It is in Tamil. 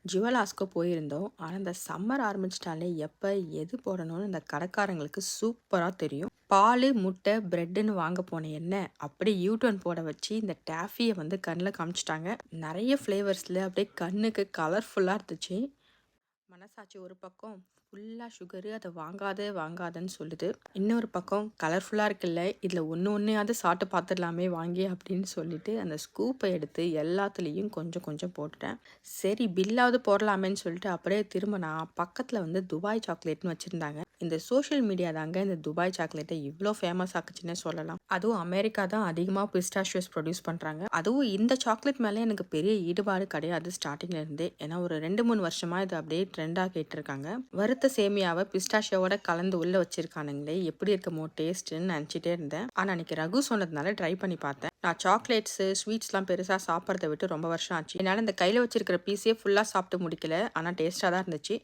ஜுவலாஸ்க்கு போயிருந்தோம். ஆனா, இந்த சம்மர் ஆரம்பிச்சுட்டாலே எப்ப எது போடணும்னு இந்த கடைக்காரங்களுக்கு சூப்பரா தெரியும். பாலு, முட்டை, பிரெட்டுன்னு வாங்க போன என்ன, அப்படியே யூ டர்ன் போட வச்சு இந்த டாஃபிய வந்து கண்ல காமிச்சுட்டாங்க. நெறைய ஃப்ளேவர்ஸ்ல அப்படியே கண்ணுக்கு கலர்ஃபுல்லா இருந்துச்சு. மனசாட்சி ஒரு பக்கம் ஃபுல்லா சுகரு அத வாங்காத வாங்காதன்னு சொல்லுது. இன்னொரு பக்கம் கலர்ஃபுல்லா இருக்குல்ல, இதுல ஒண்ணு ஒண்ணையாவது சாப்பிட்டு பார்த்துடலாமே வாங்கி அப்படின்னு சொல்லிட்டு, அந்த ஸ்கூப்ப எடுத்து எல்லாத்துலயும் கொஞ்சம் கொஞ்சம் போட்டுட்டேன். சரி பில்லாவது போடலாமேன்னு சொல்லிட்டு அப்படியே திரும்புனா, பக்கத்துல வந்து துபாய் சாக்லேட்ன்னு வச்சிருந்தாங்க. இந்த சோஷியல் மீடியா தாங்க இந்த துபாய் சாக்லேட்ட இவ்ளோ ஃபேமஸ் ஆக்குச்சுன்னே சொல்லலாம். அதுவும் அமெரிக்கா தான் அதிகமா பிஸ்டாஷியோஸ் ப்ரொடியூஸ் பண்றாங்க. அதுவும் இந்த சாக்லேட் மேல எனக்கு பெரிய ஈடுபாடு கிடையாது ஸ்டார்ட்டிங்ல இருந்தே. ஏன்னா ஒரு 2, 3 வருஷமா இது அப்படியே ட்ரெண்ட் ஆகிட்டு இருக்காங்க. வறுத்த சேமியாவ பிஸ்டாஷியோவோட கலந்து உள்ள வச்சிருக்கானுங்களே, எப்படி இருக்குமோ டேஸ்ட்டுன்னு நினைச்சிட்டே இருந்தேன். ஆனா அன்னைக்கு ரகு சொன்னதுனால ட்ரை பண்ணி பார்த்தேன். நான் சாக்லேட்ஸ், ஸ்வீட்ஸ்லாம் பெருசா சாப்பிட்றத விட்டு ரொம்ப வருஷம் ஆச்சு. என்னால இந்த கையில வச்சிருக்கிற பீஸே ஃபுல்லா சாப்பிட்டு முடிக்கல. ஆனா டேஸ்ட்டா தான் இருந்துச்சு.